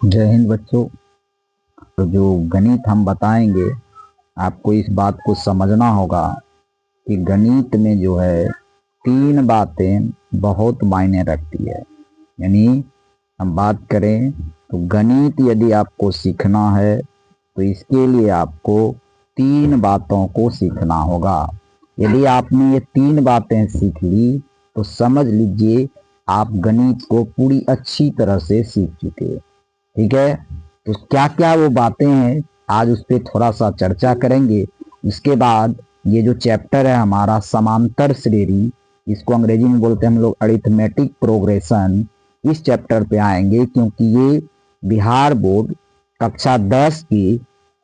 जय हिंद बच्चों। तो जो गणित हम बताएंगे, आपको इस बात को समझना होगा कि गणित में जो है तीन बातें बहुत मायने रखती है। यानी हम बात करें तो गणित यदि आपको सीखना है तो इसके लिए आपको तीन बातों को सीखना होगा। यदि आपने ये तीन बातें सीख ली तो समझ लीजिए आप गणित को पूरी अच्छी तरह से सीख चुके। ठीक है, तो क्या क्या वो बातें हैं आज उस पर थोड़ा सा चर्चा करेंगे। इसके बाद ये जो चैप्टर है हमारा समांतर श्रेणी, इसको अंग्रेजी में बोलते हैं हम लोग अरिथमेटिक प्रोग्रेशन, इस चैप्टर पे आएंगे क्योंकि ये बिहार बोर्ड कक्षा 10 की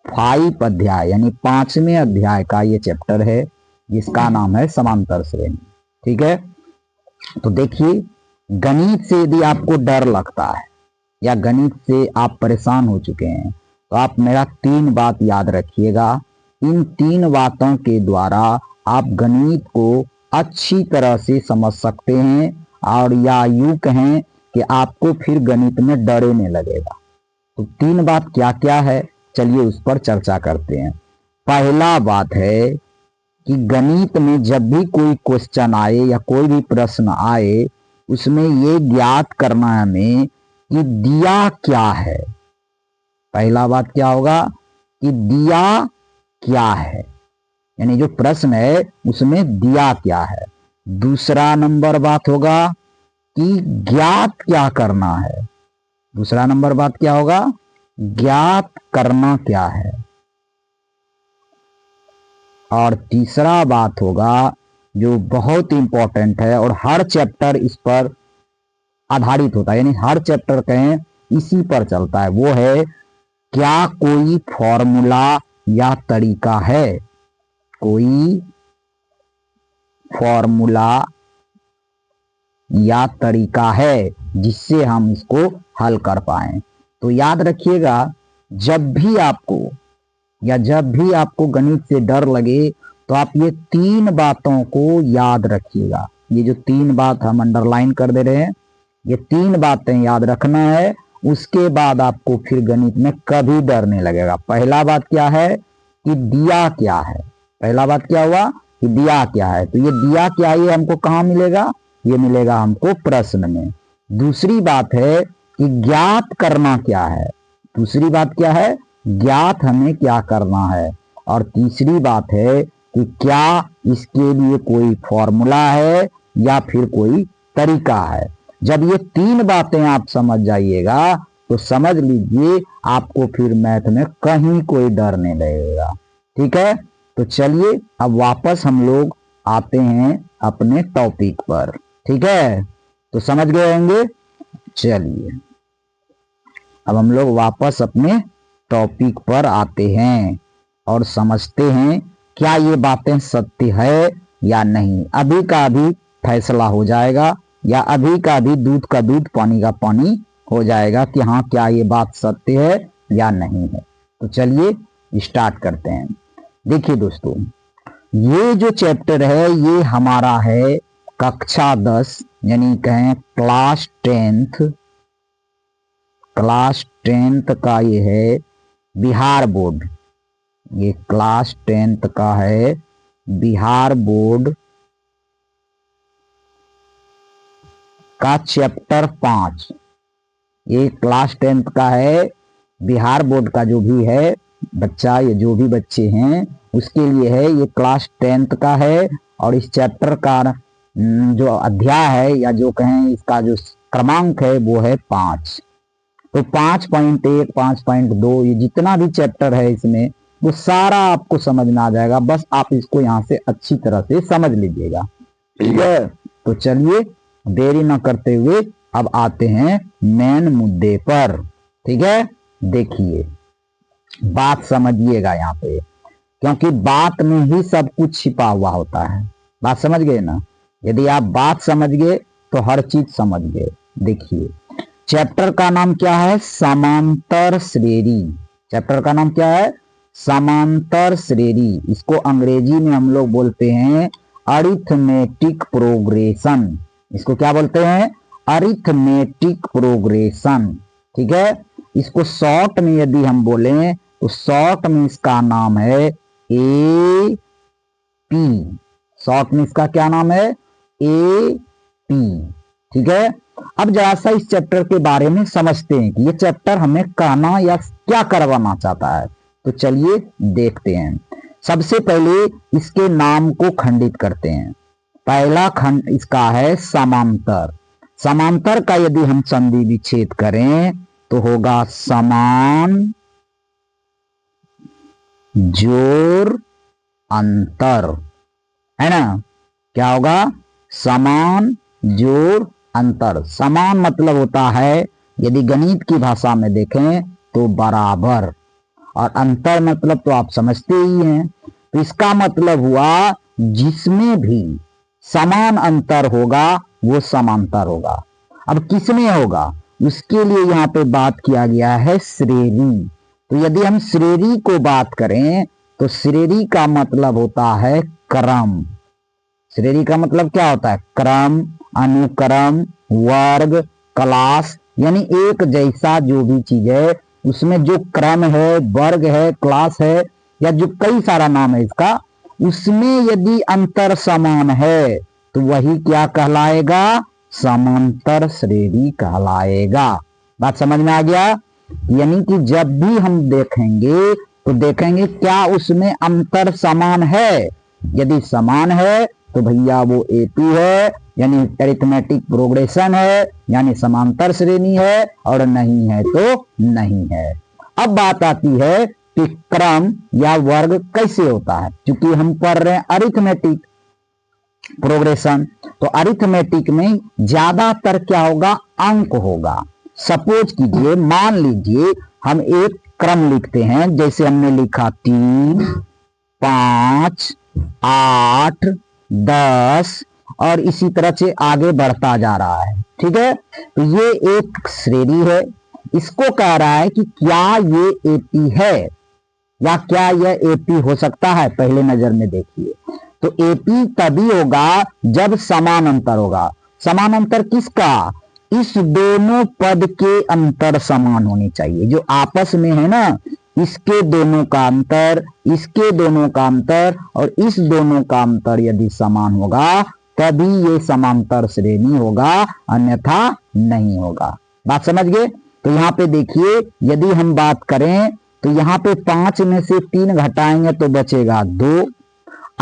5 अध्याय यानी 5वें अध्याय का ये चैप्टर है जिसका नाम है समांतर श्रेणी। ठीक है, तो देखिए गणित से यदि आपको डर लगता है या गणित से आप परेशान हो चुके हैं तो आप मेरा तीन बात याद रखिएगा। इन तीन बातों के द्वारा आप गणित को अच्छी तरह से समझ सकते हैं और या यूं कहें कि आपको फिर गणित में डर नहीं लगेगा। तो तीन बात क्या क्या है, चलिए उस पर चर्चा करते हैं। पहला बात है कि गणित में जब भी कोई क्वेश्चन आए या कोई भी प्रश्न आए उसमें ये ज्ञात करना है हमें कि दिया क्या है। पहला बात क्या होगा कि दिया क्या है, यानी जो प्रश्न है उसमें दिया क्या है। दूसरा नंबर बात होगा कि ज्ञात क्या करना है। दूसरा नंबर बात क्या होगा, ज्ञात करना क्या है। और तीसरा बात होगा जो बहुत इंपॉर्टेंट है और हर चैप्टर इस पर आधारित होता है, यानी हर चैप्टर कहें इसी पर चलता है, वो है क्या कोई फॉर्मूला या तरीका है। कोई फॉर्मूला या तरीका है जिससे हम इसको हल कर पाए। तो याद रखिएगा जब भी आपको गणित से डर लगे तो आप ये तीन बातों को याद रखिएगा। ये जो तीन बात हम अंडरलाइन कर दे रहे हैं, ये तीन बातें याद रखना है। उसके बाद आपको फिर गणित में कभी डर नहीं लगेगा। पहला बात क्या है कि दिया क्या है। पहला बात क्या हुआ कि दिया क्या है, तो ये दिया क्या है ये हमको कहाँ मिलेगा, ये मिलेगा हमको प्रश्न में। दूसरी बात है कि ज्ञात करना क्या है। दूसरी बात क्या है, ज्ञात हमें क्या करना है। और तीसरी बात है कि क्या इसके लिए कोई फॉर्मूला है या फिर कोई तरीका है। जब ये तीन बातें आप समझ जाइएगा तो समझ लीजिए आपको फिर मैथ में कहीं कोई डर नहीं लगेगा। ठीक है, तो चलिए अब वापस हम लोग आते हैं अपने टॉपिक पर। ठीक है, तो समझ गए होंगे। चलिए अब हम लोग वापस अपने टॉपिक पर आते हैं और समझते हैं क्या ये बातें सत्य है या नहीं। अभी का अभी फैसला हो जाएगा या अभी का अभी दूध का दूध पानी का पानी हो जाएगा कि हाँ क्या ये बात सत्य है या नहीं है। तो चलिए स्टार्ट करते हैं। देखिए दोस्तों, ये जो चैप्टर है ये हमारा है कक्षा 10 यानी कहें क्लास टेंथ का ये है बिहार बोर्ड। ये क्लास 10 का है बिहार बोर्ड का चैप्टर 5। ये क्लास 10 का है बिहार बोर्ड का, जो भी है बच्चा, ये जो भी बच्चे हैं उसके लिए है। ये क्लास 10 का है और इस चैप्टर का जो अध्याय है या जो कहें इसका जो क्रमांक है वो है 5। तो 5.1 5.2 ये जितना भी चैप्टर है इसमें वो सारा आपको समझ में आ जाएगा। बस आप इसको यहाँ से अच्छी तरह से समझ लीजिएगा। ठीक है, तो चलिए देरी न करते हुए अब आते हैं मेन मुद्दे पर। ठीक है, देखिए बात समझिएगा यहाँ पे, क्योंकि बात में ही सब कुछ छिपा हुआ होता है। बात समझ गए ना। यदि आप बात समझ गए तो हर चीज समझ गए। देखिए चैप्टर का नाम क्या है, समांतर श्रेणी। चैप्टर का नाम क्या है, समांतर श्रेणी। इसको अंग्रेजी में हम लोग बोलते हैं अरिथमेटिक प्रोग्रेशन। इसको क्या बोलते हैं, अरिथमेटिक प्रोग्रेशन। ठीक है, इसको शॉर्ट में यदि हम बोलें तो शॉर्ट में इसका नाम है ए पी। शॉर्ट में इसका क्या नाम है? A P. ठीक है, अब जरा सा इस चैप्टर के बारे में समझते हैं कि ये चैप्टर हमें कहना या क्या करवाना चाहता है। तो चलिए देखते हैं। सबसे पहले इसके नाम को खंडित करते हैं। पहला खंड इसका है समांतर। समांतर का यदि हम संधि विच्छेद करें तो होगा समान जोर अंतर, है ना? क्या होगा? समान जोर अंतर। समान मतलब होता है, यदि गणित की भाषा में देखें तो बराबर, और अंतर मतलब तो आप समझते ही हैं। तो इसका मतलब हुआ जिसमें भी समान अंतर होगा वो समांतर होगा। अब किसमें होगा उसके लिए यहाँ पे बात किया गया है श्रेणी। तो यदि हम श्रेणी को बात करें तो श्रेणी का मतलब होता है क्रम। श्रेणी का मतलब क्या होता है? क्रम, अनुक्रम, वर्ग, क्लास, यानी एक जैसा जो भी चीज है उसमें जो क्रम है, वर्ग है, क्लास है, या जो कई सारा नाम है इसका, उसमें यदि अंतर समान है तो वही क्या कहलाएगा? समांतर श्रेणी कहलाएगा। बात समझ में आ गया? यानी कि जब भी हम देखेंगे तो देखेंगे क्या उसमें अंतर समान है। यदि समान है तो भैया वो एपी है, यानी अरिथमेटिक प्रोग्रेशन है, यानी समांतर श्रेणी है, और नहीं है तो नहीं है। अब बात आती है कि क्रम या वर्ग कैसे होता है। क्योंकि हम पढ़ रहे हैं अरिथमेटिक प्रोग्रेशन, तो अरिथमेटिक में ज्यादातर क्या होगा? अंक होगा। सपोज कीजिए, मान लीजिए हम एक क्रम लिखते हैं, जैसे हमने लिखा 3, 5, 8, 10, और इसी तरह से आगे बढ़ता जा रहा है। ठीक है, तो ये एक श्रेणी है। इसको कह रहा है कि क्या ये एपी है या क्या यह एपी हो सकता है। पहले नजर में देखिए तो एपी तभी होगा जब समान अंतर होगा। समान अंतर किसका? इस दोनों पद के अंतर समान होने चाहिए, जो आपस में है ना, इसके दोनों का अंतर, इसके दोनों का अंतर और इस दोनों का अंतर यदि समान होगा तभी ये समांतर श्रेणी होगा, अन्यथा नहीं होगा। बात समझ गए? तो यहाँ पे देखिए, यदि हम बात करें तो यहाँ पे 5 में से 3 घटाएंगे तो बचेगा 2,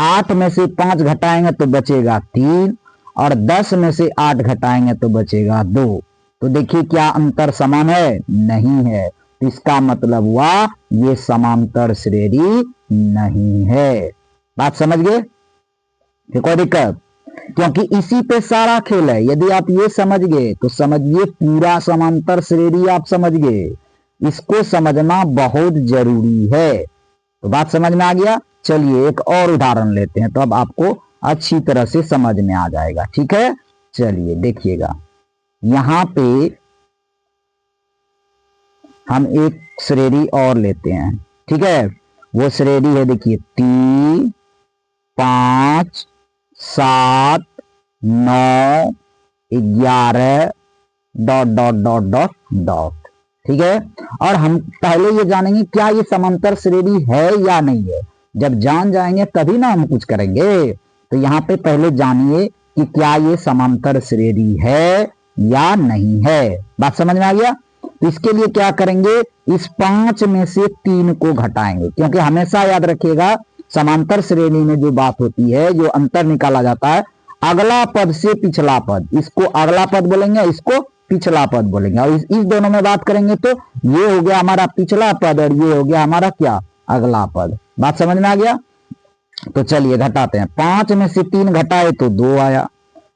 8 में से 5 घटाएंगे तो बचेगा 3, और 10 में से 8 घटाएंगे तो बचेगा 2। तो देखिए क्या अंतर समान है? नहीं है। तो इसका मतलब हुआ ये समांतर श्रेणी नहीं है। बात समझ गए? कोई दिक्कत? क्योंकि इसी पे सारा खेल है। यदि आप ये समझ गए तो समझिए पूरा समांतर श्रेणी आप समझ गए। इसको समझना बहुत जरूरी है। तो बात समझ में आ गया? चलिए एक और उदाहरण लेते हैं, तो अब आपको अच्छी तरह से समझ में आ जाएगा। ठीक है, चलिए देखिएगा। यहां पे हम एक श्रेणी और लेते हैं। ठीक है, वो श्रेणी है, देखिए 3, 5, 7, 9, 11 dot dot dot dot dot. ठीक है, और हम पहले ये जानेंगे क्या ये समांतर श्रेणी है या नहीं है। जब जान जाएंगे तभी ना हम कुछ करेंगे। तो यहाँ पे पहले जानिए कि क्या ये समांतर श्रेणी है या नहीं है। बात समझ में आ गया? तो इसके लिए क्या करेंगे? इस 5 में से 3 को घटाएंगे, क्योंकि हमेशा याद रखिएगा समांतर श्रेणी में जो बात होती है, जो अंतर निकाला जाता है, अगला पद से पिछला पद, इसको अगला पद बोलेंगे, इसको पिछला पद बोलेंगे। और इस दोनों में बात करेंगे तो ये हो गया हमारा पिछला पद और ये हो गया हमारा क्या? अगला पद। बात समझ में आ गया? तो चलिए घटाते हैं। 5 में से 3 घटाए तो 2 आया,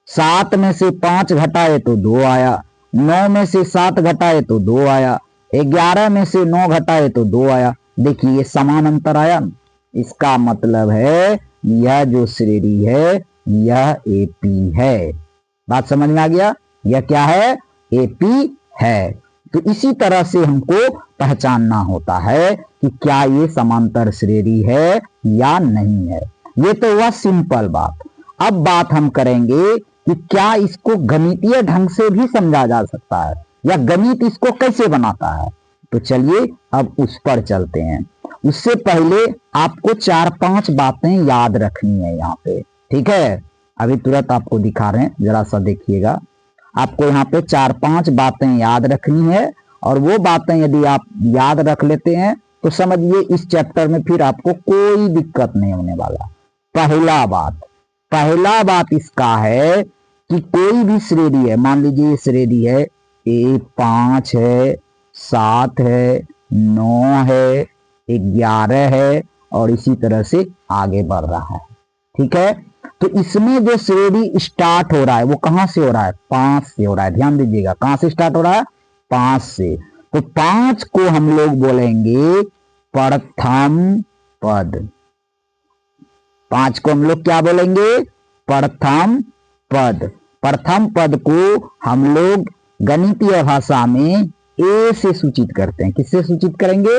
7 में से 5 घटाए तो 2 आया, 9 में से 7 घटाए तो 2 आया, 11 में से 9 घटाए तो 2 आया। देखिए ये समान अंतर आया। इसका मतलब है यह जो श्रेणी है यह एपी है। बात समझ में आ गया? यह क्या है? एपी है। तो इसी तरह से हमको पहचानना होता है कि क्या ये समांतर श्रेणी है या नहीं है। ये तो हुआ सिंपल बात। अब बात हम करेंगे कि क्या इसको गणितीय ढंग से भी समझा जा सकता है, या गणित इसको कैसे बनाता है। तो चलिए अब उस पर चलते हैं। उससे पहले आपको 4-5 बातें याद रखनी है यहाँ पे, ठीक है। अभी तुरंत आपको दिखा रहे हैं, जरा सा देखिएगा। आपको यहाँ पे 4-5 बातें याद रखनी है, और वो बातें यदि आप याद रख लेते हैं तो समझिए इस चैप्टर में फिर आपको कोई दिक्कत नहीं होने वाला। पहला बात इसका है कि कोई भी श्रेणी है, मान लीजिए ये श्रेणी है ए 5 है, 7 है, 9 है, 11 है, और इसी तरह से आगे बढ़ रहा है, ठीक है। तो इसमें जो श्रेणी स्टार्ट हो रहा है वो कहां से हो रहा है? 5 से हो रहा है। ध्यान दीजिएगा, कहां से स्टार्ट हो रहा है? 5 से। तो 5 को हम लोग बोलेंगे प्रथम पद। 5 को हम लोग क्या बोलेंगे? प्रथम पद। प्रथम पद को हम लोग गणितीय भाषा में ए से सूचित करते हैं। किससे सूचित करेंगे?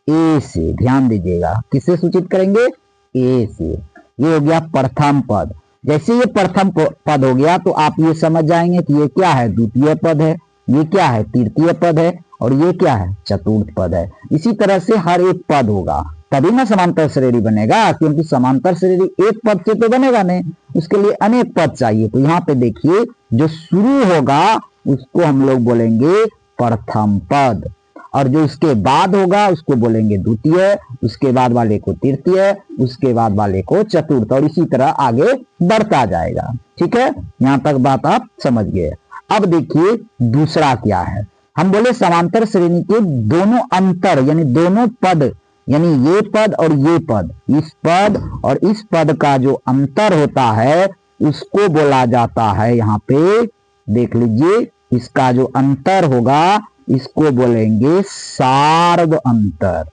ए से। ध्यान दीजिएगा, किससे सूचित करेंगे? ए से। ये हो गया प्रथम पद। जैसे ये प्रथम पद हो गया तो आप ये समझ जाएंगे कि ये क्या है? द्वितीय पद है, ये क्या है? तृतीय पद है, और ये क्या है? चतुर्थ पद है। इसी तरह से हर एक पद होगा, तभी ना समांतर श्रेणी बनेगा, क्योंकि समांतर श्रेणी एक पद से तो बनेगा नहीं, उसके लिए अनेक पद चाहिए। तो यहाँ पे देखिए जो शुरू होगा उसको हम लोग बोलेंगे प्रथम पद, और जो इसके बाद होगा उसको बोलेंगे द्वितीय, उसके बाद वाले को तृतीय, उसके बाद वाले को चतुर्थ, और इसी तरह आगे बढ़ता जाएगा, ठीक है। यहां तक बात आप समझ गए। अब देखिए दूसरा क्या है। हम बोले समांतर श्रेणी के दोनों अंतर, यानी दोनों पद, यानी ये पद और ये पद, इस पद और इस पद का जो अंतर होता है उसको बोला जाता है, यहाँ पे देख लीजिए, इसका जो अंतर होगा इसको बोलेंगे सार्व अंतर।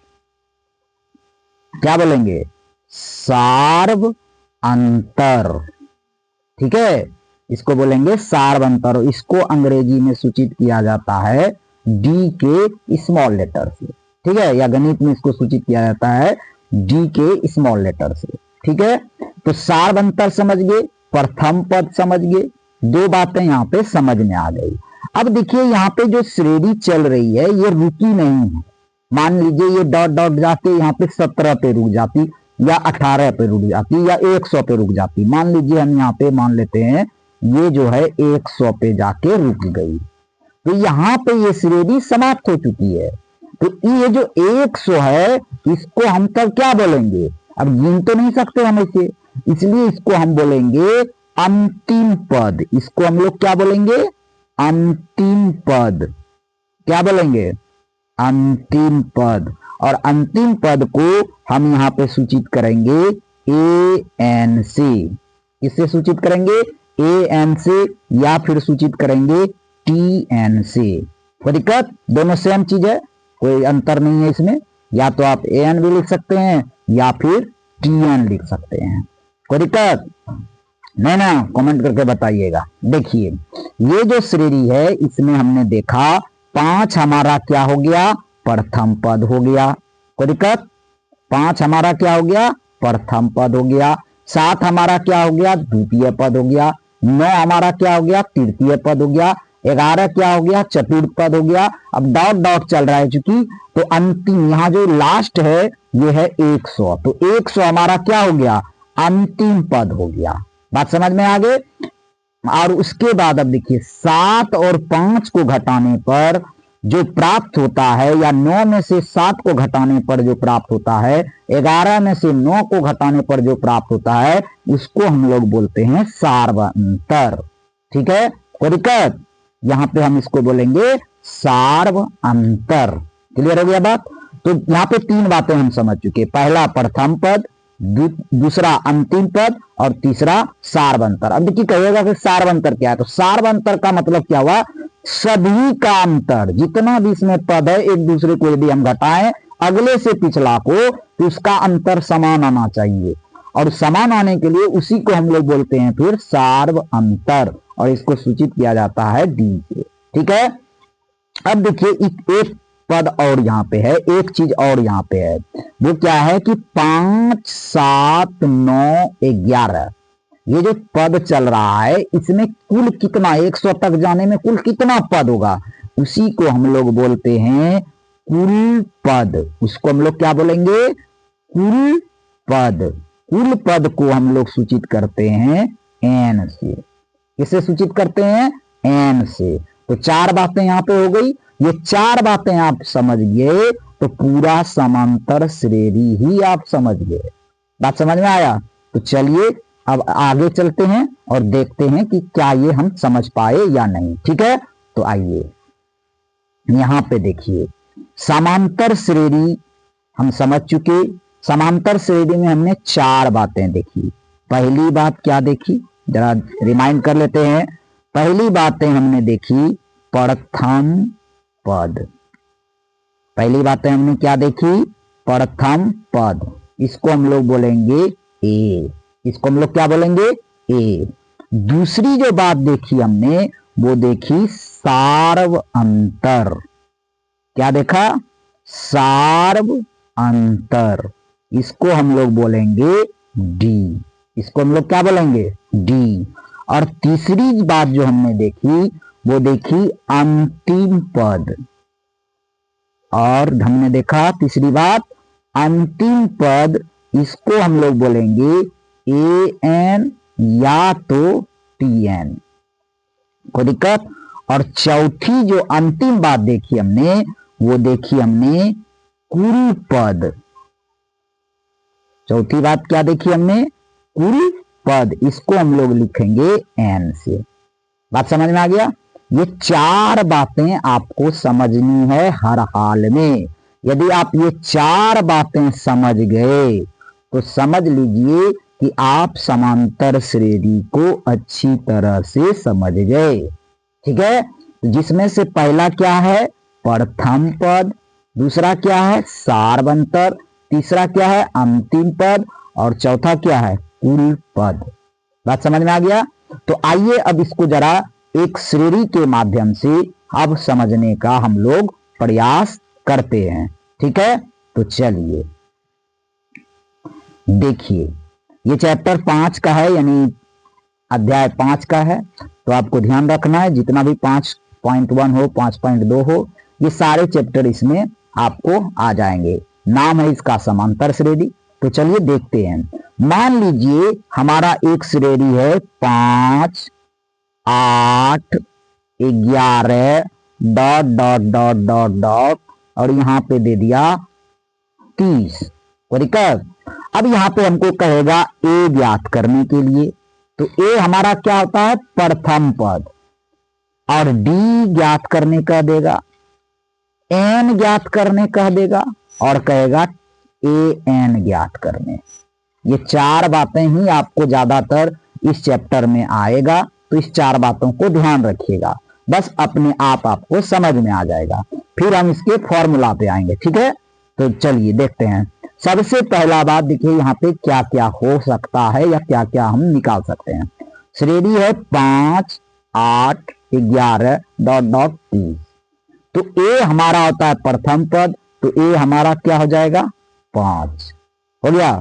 क्या बोलेंगे? सार्व अंतर, ठीक है। इसको बोलेंगे सार्व अंतर। इसको अंग्रेजी में सूचित किया जाता है डी के स्मॉल लेटर से, ठीक है, या गणित में इसको सूचित किया जाता है डी के स्मॉल लेटर से, ठीक है। तो सार्व अंतर समझ गए, प्रथम पद समझ गए, दो बातें यहाँ पे समझ में आ गई। अब देखिए यहाँ पे जो श्रेणी चल रही है ये रुकी नहीं है। मान लीजिए ये डॉट डॉट जाके यहाँ पे 17 पे रुक जाती, या 18 पे रुक जाती, या 100 पे रुक जाती। मान लीजिए हम यहाँ पे मान लेते हैं ये जो है 100 पे जाके रुक गई, तो यहाँ पे ये श्रेणी समाप्त हो चुकी है। तो ये जो 100 है इसको हम तब क्या बोलेंगे? अब गिन तो नहीं सकते हम इसे, इसलिए इसको हम बोलेंगे अंतिम पद। इसको हम लोग क्या बोलेंगे? अंतिम पद। क्या बोलेंगे? अंतिम पद। और अंतिम पद को हम यहाँ पे सूचित करेंगे ए एन से। किससे सूचित करेंगे? ए एन से, या फिर सूचित करेंगे टी एन से। कोई दिक्कत? दोनों सेम चीज है, कोई अंतर नहीं है इसमें। या तो आप ए एन भी लिख सकते हैं या फिर टी एन लिख सकते हैं। कोई दिक्कत नहीं ना? कमेंट करके बताइएगा। देखिए ये जो श्रेणी है इसमें हमने देखा 5 हमारा क्या हो गया? प्रथम पद हो गया। कोई दिक्कत? 5 हमारा क्या हो गया? प्रथम पद हो गया। 7 हमारा क्या हो गया? द्वितीय पद हो गया। 9 हमारा क्या हो गया? तृतीय पद हो गया। 11 क्या हो गया? चतुर्थ पद हो गया। अब डॉट डॉट चल रहा है चूंकि, तो अंतिम यहाँ जो लास्ट है ये है 100, तो 100 हमारा क्या हो गया? अंतिम पद हो गया। बात समझ में आ गए? और उसके बाद अब देखिए 7 और 5 को घटाने पर जो प्राप्त होता है, या 9 में से 7 को घटाने पर जो प्राप्त होता है, 11 में से 9 को घटाने पर जो प्राप्त होता है, उसको हम लोग बोलते हैं सार्व अंतर। ठीक है, कोई दिक्कत? यहां पे हम इसको बोलेंगे सार्व अंतर। क्लियर हो गया बात? तो यहां पे 3 बातें हम समझ चुके। पहला प्रथम पद, दूसरा अंतिम पद, और तीसरा सार्व अंतर। अब देखिए कहिएगा कि सार्व अंतर क्या है, तो सार्व अंतर का मतलब क्या हुआ? सभी का अंतर, जितना भी इसमें पद है एक दूसरे को यदि हम घटाएं अगले से पिछला को, तो उसका अंतर समान आना चाहिए, और समान आने के लिए उसी को हम लोग बोलते हैं फिर सार्व अंतर, और इसको सूचित किया जाता है डी से। ठीक है, अब देखिए एक पद और यहाँ पे है, एक चीज और यहाँ पे है, वो क्या है कि 5, 7, 9, 11 ये जो पद चल रहा है इसमें कुल कितना, 100 तक जाने में कुल कितना पद होगा, उसी को हम लोग बोलते हैं कुल पद, उसको हम लोग क्या बोलेंगे? कुल पद। कुल पद को हम लोग सूचित करते हैं एन से। किससे सूचित करते हैं? एन से। तो चार बातें यहां पे हो गई। ये चार बातें आप समझ गए तो पूरा समांतर श्रेणी ही आप समझ गए। बात समझ में आया? तो चलिए अब आगे चलते हैं और देखते हैं कि क्या ये हम समझ पाए या नहीं। ठीक है, तो आइए यहां पे देखिए, समांतर श्रेणी हम समझ चुके। समांतर श्रेणी में हमने चार बातें देखी। पहली बात क्या देखी, जरा रिमाइंड कर लेते हैं। पहली बातें हमने देखी प्रथम पद। पहली बातें हमने क्या देखी? प्रथम पद। इसको हम लोग बोलेंगे ए। इसको हम लोग क्या बोलेंगे? ए। दूसरी जो बात देखी हमने वो देखी सार्व अंतर। क्या देखा? सार्व अंतर। इसको हम लोग बोलेंगे डी। इसको हम लोग क्या बोलेंगे? डी। और तीसरी बात जो हमने देखी वो देखी अंतिम पद। और हमने देखा तीसरी बात अंतिम पद, इसको हम लोग बोलेंगे ए एन या तो टी एन। कोई दिक्कत? और चौथी जो अंतिम बात देखी हमने वो देखी हमने कुल पद। चौथी बात क्या देखी हमने? कुल पद। इसको हम लोग लिखेंगे एन से। बात समझ में आ गया? ये चार बातें आपको समझनी है हर हाल में। यदि आप ये चार बातें समझ गए तो समझ लीजिए कि आप समांतर श्रेणी को अच्छी तरह से समझ गए। ठीक है, जिसमें से पहला क्या है? प्रथम पद। दूसरा क्या है? सार्व अंतर। तीसरा क्या है? अंतिम पद। और चौथा क्या है? कुल पद। बात समझ में आ गया? तो आइए अब इसको जरा एक श्रेणी के माध्यम से अब समझने का हम लोग प्रयास करते हैं। ठीक है, तो चलिए देखिए, ये चैप्टर 5 का है, यानी अध्याय 5 का है। तो आपको ध्यान रखना है जितना भी 5.1 हो, 5.2 हो, ये सारे चैप्टर इसमें आपको आ जाएंगे। नाम है इसका समांतर श्रेणी। तो चलिए देखते हैं। मान लीजिए हमारा एक श्रेणी है 5, 8, 11 dot dot dot dot dot और यहां पे दे दिया 30। दिक्कत? अब यहां पे हमको कहेगा ए ज्ञात करने के लिए। तो ए हमारा क्या होता है? प्रथम पद। और डी ज्ञात करने कह देगा, एन ज्ञात करने कह देगा और कहेगा ए एन ज्ञात करने। ये चार बातें ही आपको ज्यादातर इस चैप्टर में आएगा। तो इस चार बातों को ध्यान रखिएगा, बस अपने आप आपको समझ में आ जाएगा। फिर हम इसके फॉर्मूला पे आएंगे। ठीक है, तो चलिए देखते हैं। सबसे पहला बात देखिए यहाँ पे क्या क्या हो सकता है या क्या क्या हम निकाल सकते हैं। श्रेणी है 5, 8, 11 डॉट डॉट 30। तो ए हमारा होता है प्रथम पद। तो ए हमारा क्या हो जाएगा? 5 हो गया।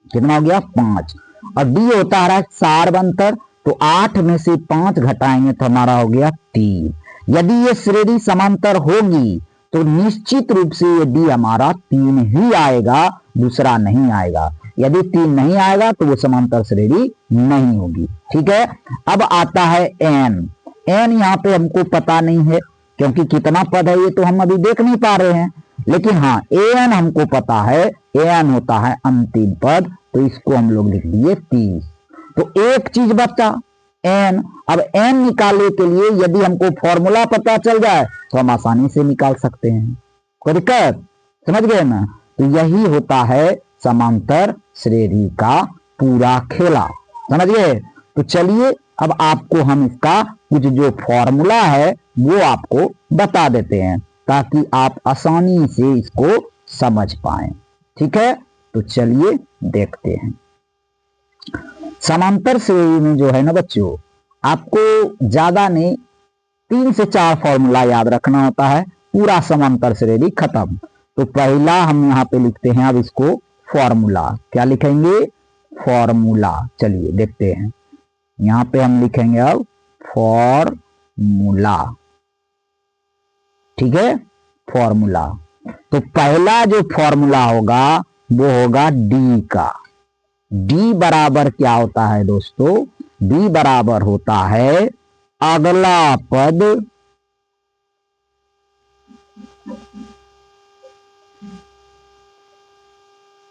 कितना हो गया? 5। और डी होता है सार्व अंतर। तो 8 में से 5 घटाएंगे तो हमारा हो गया 3। यदि ये श्रेणी समांतर होगी तो निश्चित रूप से ये डी हमारा 3 ही आएगा, दूसरा नहीं आएगा। यदि 3 नहीं आएगा तो वो समांतर श्रेणी नहीं होगी। ठीक है, अब आता है एन। एन यहाँ पे हमको पता नहीं है क्योंकि कितना पद है ये तो हम अभी देख नहीं पा रहे हैं। लेकिन हाँ, एन हमको पता है। एन होता है अंतिम पद। तो इसको हम लोग लिख दिए 30। तो एक चीज बचा एन। अब एन निकालने के लिए यदि हमको फॉर्मूला पता चल जाए तो हम आसानी से निकाल सकते हैं। कोई दिक्कत? समझ गए ना? तो यही होता है समांतर श्रेणी का पूरा खेला। समझ गए? तो चलिए अब आपको हम इसका कुछ जो फॉर्मूला है वो आपको बता देते हैं ताकि आप आसानी से इसको समझ पाएं। ठीक है, तो चलिए देखते हैं। समांतर श्रेणी में जो है ना बच्चों, आपको ज्यादा नहीं 3 से 4 फॉर्मूला याद रखना होता है, पूरा समांतर श्रेणी खत्म। तो पहला हम यहाँ पे लिखते हैं अब इसको फॉर्मूला। क्या लिखेंगे? फॉर्मूला। चलिए देखते हैं। यहाँ पे हम लिखेंगे अब फॉर्मूला। ठीक है, फॉर्मूला। तो पहला जो फॉर्मूला होगा वो होगा डी का। डी बराबर क्या होता है दोस्तों? डी बराबर होता है अगला पद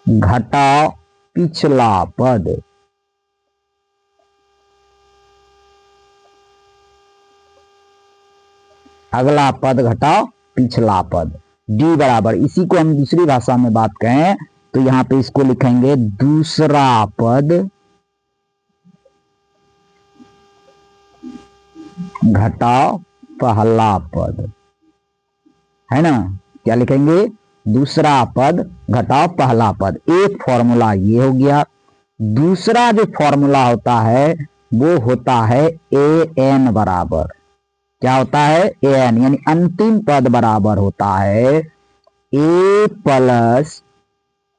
घटाओ पिछला पद। अगला पद घटाओ पिछला पद। डी बराबर, इसी को हम दूसरी भाषा में बात कहें तो यहां पे इसको लिखेंगे दूसरा पद घटाओ पहला पद, है ना? क्या लिखेंगे? दूसरा पद घटाओ पहला पद। एक फॉर्मूला ये हो गया। दूसरा जो फॉर्मूला होता है वो होता है ए एन बराबर। क्या होता है? ए एन, यानी अंतिम पद बराबर होता है A plus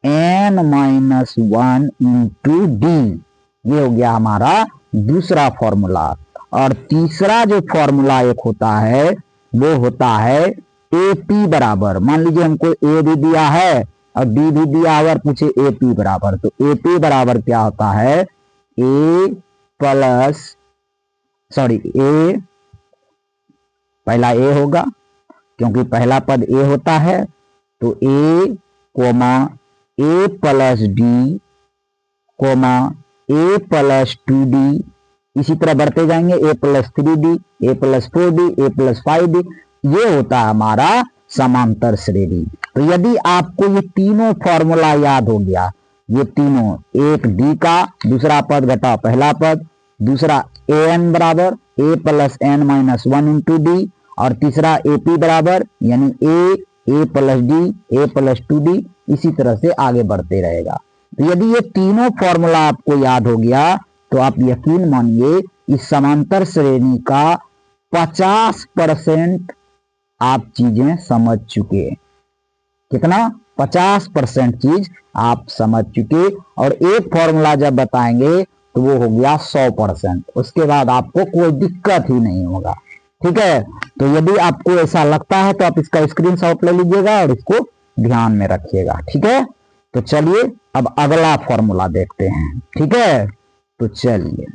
N minus 1 into D. ये हो गया हमारा दूसरा फॉर्मूला। और तीसरा जो फॉर्मूला एक होता है वो होता है ए पी बराबर। मान लीजिए हमको ए भी दिया है और डी भी दिया है और पूछे ए पी बराबर, तो ए पी बराबर क्या होता है? ए प्लस ए, पहला ए होगा क्योंकि पहला पद ए होता है, तो ए कोमा ए प्लस डी कोमा ए प्लस 2d, इसी तरह बढ़ते जाएंगे ए प्लस 3d, ए प्लस 4d, ए प्लस 5d। ये होता है हमारा समांतर श्रेणी। तो यदि आपको ये तीनों फॉर्मूला याद हो गया, ये तीनों, एक डी का, दूसरा पद घटाओ पहला पद, दूसरा ए एन बराबर A plus N minus 1 into D, और तीसरा ए पी बराबर यानी A plus D, A plus 2d, इसी तरह से आगे बढ़ते रहेगा। तो यदि ये तीनों फॉर्मूला आपको याद हो गया तो आप यकीन मानिए इस समांतर श्रेणी का 50% आप चीजें समझ चुके। कितना? 50% चीज आप समझ चुके। और एक फॉर्मूला जब बताएंगे तो वो हो गया 100%। उसके बाद आपको कोई दिक्कत ही नहीं होगा। ठीक है? तो यदि आपको ऐसा लगता है तो आप इसका स्क्रीनशॉट ले लीजिएगा और इसको ध्यान में रखिएगा। ठीक है? तो चलिए अब अगला फॉर्मूला देखते हैं। ठीक है? तो चलिए,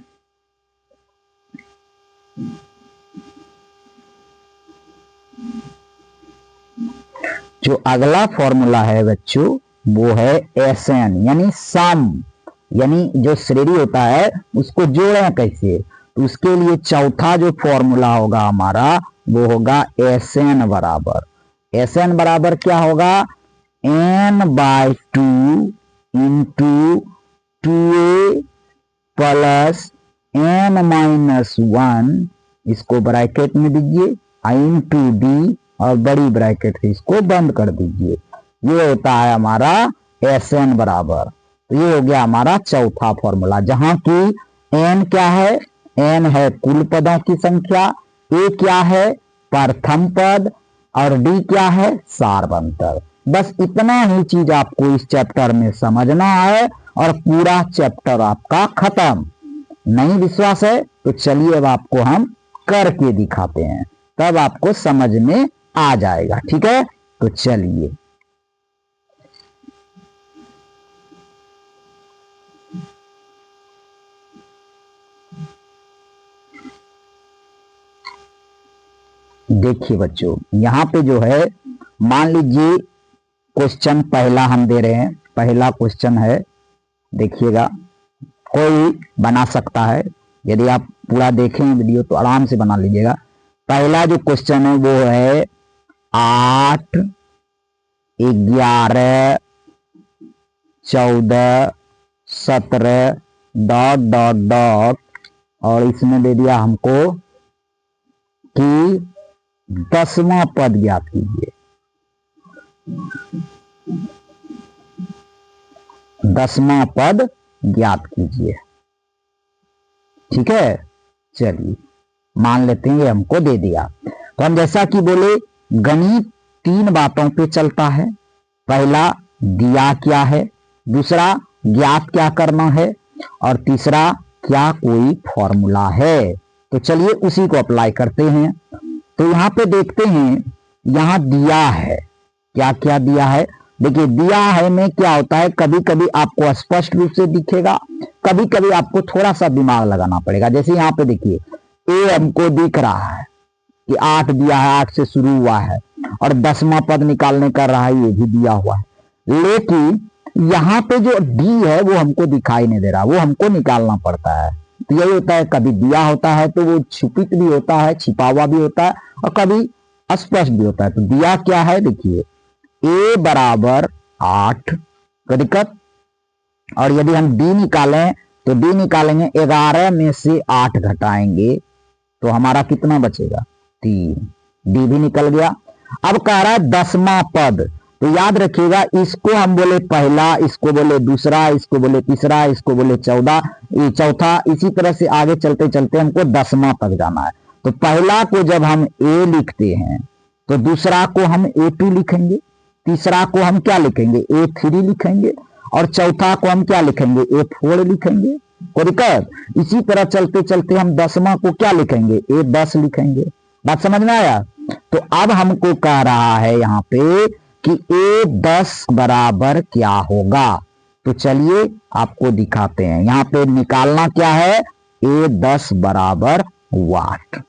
जो अगला फॉर्मूला है बच्चों वो है एस एन, यानी सम, यानी जो श्रेणी होता है उसको जोड़ें कैसे। तो उसके लिए चौथा जो फॉर्मूला होगा हमारा वो होगा एस एन बराबर। एस एन बराबर क्या होगा? n/2 into 2a plus n minus 1, इसको ब्रैकेट में दीजिए, इंटू डी, और बड़ी ब्रैकेट से इसको बंद कर दीजिए। ये होता है हमारा एस एन बराबर। तो ये हो गया हमारा चौथा फॉर्मूला, जहां की एन क्या है? एन है कुल पदों की संख्या, ए क्या है? प्रथम पद, और डी क्या है? सार्वंतर। बस इतना ही चीज आपको इस चैप्टर में समझना है और पूरा चैप्टर आपका खत्म। नहीं विश्वास है तो चलिए अब आपको हम करके दिखाते हैं, तब आपको समझ में आ जाएगा। ठीक है? तो चलिए, देखिए बच्चों, यहां पे जो है मान लीजिए क्वेश्चन पहला हम दे रहे हैं। पहला क्वेश्चन है, देखिएगा, कोई बना सकता है। यदि आप पूरा देखें वीडियो तो आराम से बना लीजिएगा। पहला जो क्वेश्चन है वो है 8, 11, 14, 17 ... और इसमें दे दिया हमको कि 10वां पद ज्ञात कीजिए। 10वां पद ज्ञात कीजिए। ठीक है? चलिए मान लेते हैं ये हमको दे दिया। तो हम जैसा कि बोले, गणित 3 बातों पे चलता है। पहला, दिया क्या है, दूसरा ज्ञात क्या करना है, और तीसरा क्या कोई फॉर्मूला है। तो चलिए उसी को अप्लाई करते हैं। तो यहां पे देखते हैं यहां दिया है, क्या क्या दिया है, देखिए दिया है में क्या होता है, कभी कभी आपको स्पष्ट रूप से दिखेगा, कभी कभी आपको थोड़ा सा दिमाग लगाना पड़ेगा। जैसे यहाँ पे देखिए ए हमको दिख रहा है कि 8 दिया है, 8 से शुरू हुआ है और 10वां पद निकालने कर रहा है, ये भी दिया हुआ है, लेकिन यहाँ पे जो डी है वो हमको दिखाई नहीं दे रहा, वो हमको निकालना पड़ता है। तो यही होता है, कभी दिया होता है तो वो छुपित भी होता है, छिपा हुआ भी होता है, और कभी स्पष्ट भी होता है। तो दिया क्या है, देखिए ए बराबर 8 को दिक्कत, और यदि हम डी निकालें तो डी निकालेंगे 11 में से 8 घटाएंगे तो हमारा कितना बचेगा, 3, डी भी निकल गया। अब कह रहा है 10वां पद, तो याद रखिएगा इसको हम बोले पहला, इसको बोले दूसरा, इसको बोले तीसरा, इसको बोले चौथा, इसी तरह से आगे चलते चलते हमको 10वां तक जाना है। तो पहला को जब हम ए लिखते हैं तो दूसरा को हम A2 लिखेंगे, तीसरा को हम क्या लिखेंगे, A3 लिखेंगे, और चौथा को हम क्या लिखेंगे, A4 लिखेंगे। कोई दिक्कत, इसी तरह चलते चलते हम 10वां को क्या लिखेंगे, A10 लिखेंगे। बात समझ में आया। तो अब हमको कह रहा है यहाँ पे कि A10 बराबर क्या होगा, तो चलिए आपको दिखाते हैं। यहाँ पे निकालना क्या है, A10 बराबर वाट।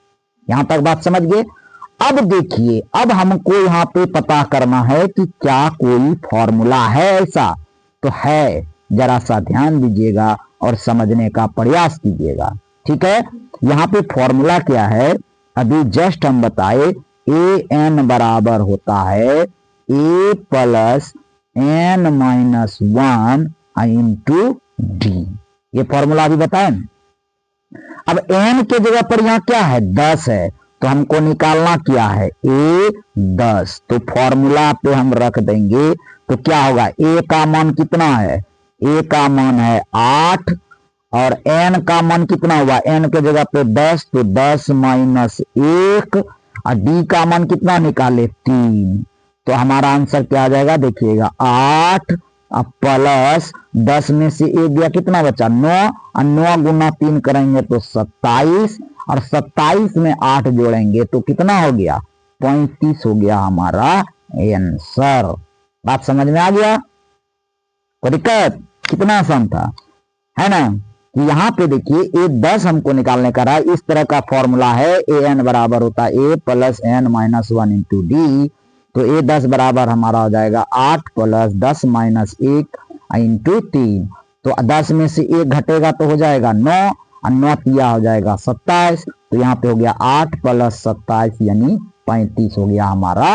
यहां तक बात समझ गए। अब देखिए, अब हमको यहाँ पे पता करना है कि क्या कोई फॉर्मूला है ऐसा, तो है, जरा सा ध्यान दीजिएगा और समझने का प्रयास कीजिएगा। ठीक है, यहाँ पे फॉर्मूला क्या है, अभी जस्ट हम बताए, ए एन बराबर होता है A plus N minus 1 into D, ये फॉर्मूला अभी बताए। अब एन के जगह पर यहाँ क्या है, 10 है, तो हमको निकालना क्या है, A10, तो फॉर्मूला पे हम रख देंगे। तो क्या होगा, ए का मान कितना है, ए का मान है 8, और एन का मान कितना हुआ, एन के जगह पे 10, तो 10 माइनस 1, और डी का मान कितना निकाले, 3। तो हमारा आंसर क्या आ जाएगा, देखिएगा 8 प्लस 10 में से 1 गया, कितना बचा, 9, और 9 गुना 3 करेंगे तो 27, और 27 में 8 जोड़ेंगे तो कितना हो गया, 35 हो गया हमारा आंसर। बात समझ में आ गया, कोई दिक्कत, कितना आसान था, है ना। कि यहाँ पे देखिए A10 हमको निकालने का रहा है, इस तरह का फॉर्मूला है, AN बराबर होता है A plus N minus 1 into d. तो A10 बराबर हमारा हो जाएगा 8 प्लस 10 माइनस 1 इंटू 3। तो 10 में से 1 घटेगा तो हो जाएगा 9, और 9 तिया हो जाएगा 27। तो यहाँ पे हो गया 8 प्लस 27 यानी 35 हो गया हमारा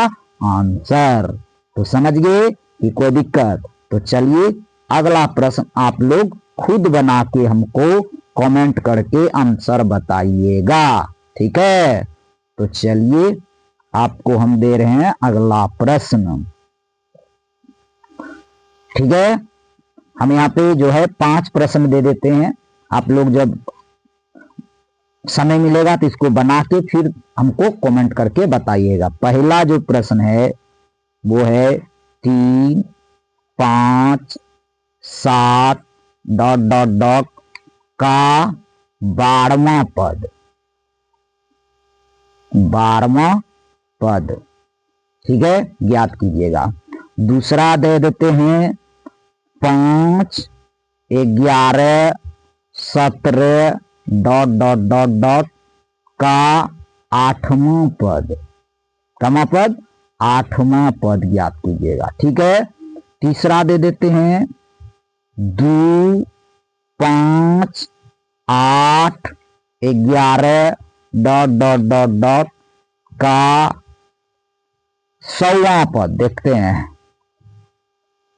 आंसर। तो समझ गए कि कोई दिक्कत। तो चलिए अगला प्रश्न आप लोग खुद बना के हमको कमेंट करके आंसर बताइएगा, ठीक है। तो चलिए आपको हम दे रहे हैं अगला प्रश्न, ठीक है। हम यहाँ पे जो है 5 प्रश्न दे देते हैं, आप लोग जब समय मिलेगा तो इसको बना के फिर हमको कमेंट करके बताइएगा। पहला जो प्रश्न है वो है 3, 5, 7 डॉट डॉट डॉट का 12वां पद, 12वां पद, ठीक है, ज्ञात कीजिएगा। दूसरा दे देते हैं 5, 11, 17 डॉट डॉट डॉट डॉट का 8वां पद, कमा पद 8वां पद ज्ञात कीजिएगा, ठीक है। तीसरा दे देते हैं 2, 5, 8, 11 डॉट डॉट डॉट डॉट का 100वां पद, देखते हैं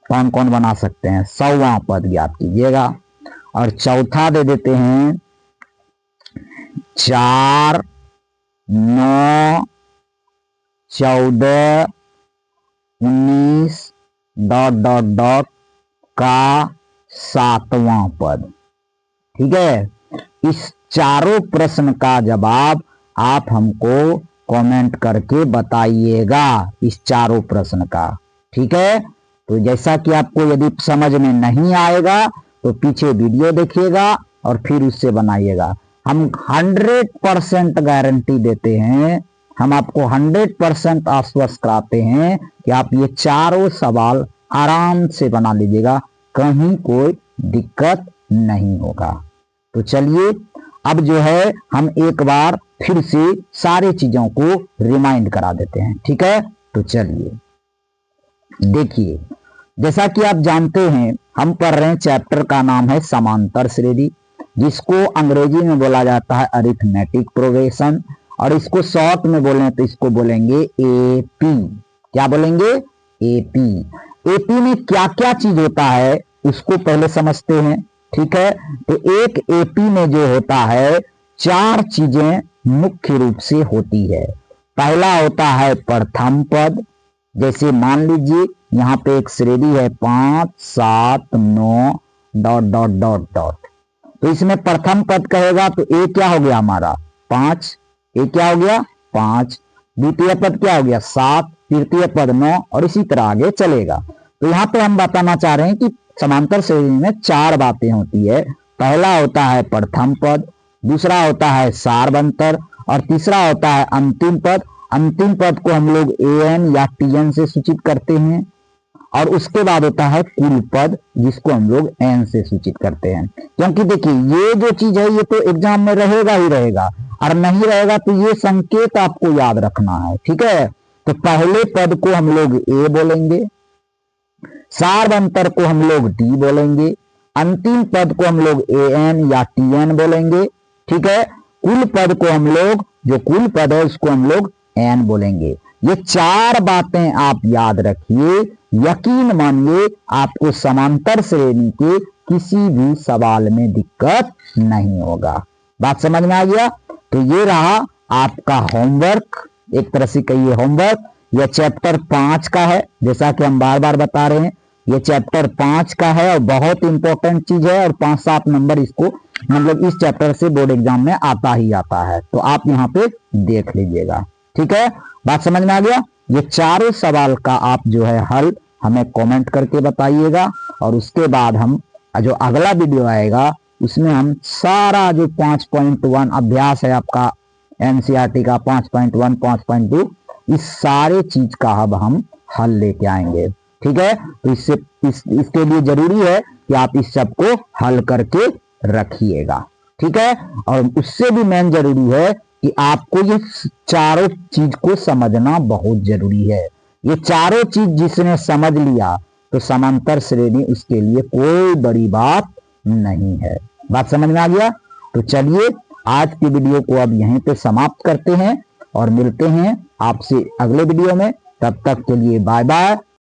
कौन कौन बना सकते हैं, 100वां पद ज्ञात कीजिएगा। और चौथा दे देते हैं 4, 9, 14, 19 डॉट डॉट डॉट का 7वां पद, ठीक है। इस चारों प्रश्न का जवाब आप हमको कमेंट करके बताइएगा, इस चारों प्रश्न का, ठीक है। तो जैसा कि आपको यदि समझ में नहीं आएगा तो पीछे वीडियो देखिएगा और फिर उससे बनाइएगा। हम 100% गारंटी देते हैं, हम आपको 100% आश्वस्त कराते हैं कि आप ये चारों सवाल आराम से बना लीजिएगा, कहीं कोई दिक्कत नहीं होगा। तो चलिए अब जो है हम एक बार फिर से सारी चीजों को रिमाइंड करा देते हैं, ठीक है। तो चलिए देखिए, जैसा कि आप जानते हैं हम पढ़ रहे हैं चैप्टर का नाम है समांतर श्रेणी, जिसको अंग्रेजी में बोला जाता है अरिथमेटिक प्रोग्रेशन, और इसको शॉर्ट में बोले तो इसको बोलेंगे एपी। क्या बोलेंगे? एपी। एपी में क्या क्या चीज होता है उसको पहले समझते हैं, ठीक है। तो एक एपी में जो होता है 4 चीजें मुख्य रूप से होती है। पहला होता है प्रथम पद, जैसे मान लीजिए यहाँ पे एक श्रेणी है 5 7 9 डॉट डॉट डॉट डॉट, तो इसमें प्रथम पद कहेगा तो ए क्या हो गया हमारा 5, ए क्या हो गया 5, द्वितीय पद क्या हो गया 7, तृतीय पद 9, और इसी तरह आगे चलेगा। तो यहाँ पे हम बताना चाह रहे हैं कि समांतर श्रेणी में 4 बातें होती है। पहला होता है प्रथम पद, दूसरा होता है सारवंतर, और तीसरा होता है अंतिम पद। अंतिम पद को हम लोग एन या टीएन से सूचित करते हैं, और उसके बाद होता है कुल पद, जिसको हम लोग एन से सूचित करते हैं। क्योंकि देखिए ये जो चीज है ये तो एग्जाम में रहेगा ही रहेगा, और नहीं रहेगा तो ये संकेत आपको याद रखना है, ठीक है। तो पहले पद को हम लोग ए बोलेंगे, सारवंतर को हम लोग डी बोलेंगे, अंतिम पद को हम लोग एन या टीएन बोलेंगे, ठीक है। कुल पद को हम लोग, जो कुल पद है उसको हम लोग एन बोलेंगे। ये 4 बातें आप याद रखिए, यकीन मानिए आपको समांतर श्रेणी के किसी भी सवाल में दिक्कत नहीं होगा। बात समझ में आ गया? तो ये रहा आपका होमवर्क, एक तरह से कहिए होमवर्क। यह चैप्टर 5 का है, जैसा कि हम बार बार बता रहे हैं ये चैप्टर 5 का है और बहुत इंपॉर्टेंट चीज है, और 5-7 नंबर इसको मतलब इस चैप्टर से बोर्ड एग्जाम में आता ही आता है। तो आप यहाँ पे देख लीजिएगा, ठीक है। बात समझ में आ गया? ये चारों सवाल का आप जो है हल हमें कमेंट करके बताइएगा, और उसके बाद हम जो अगला वीडियो आएगा उसमें हम सारा जो 5.1 अभ्यास है आपका एनसीईआरटी का 5.1 5.2 इस सारे चीज का अब हम हल लेके आएंगे, ठीक है। तो इसके लिए जरूरी है कि आप इस सब को हल करके रखिएगा, ठीक है। और उससे भी मेन जरूरी है कि आपको ये चारों चीज को समझना बहुत जरूरी है। ये चारों चीज जिसने समझ लिया तो समांतर श्रेणी उसके लिए कोई बड़ी बात नहीं है। बात समझ में आ गया? तो चलिए आज की वीडियो को अब यहीं पे समाप्त करते हैं और मिलते हैं आपसे अगले वीडियो में। तब तक के लिए बाय बाय।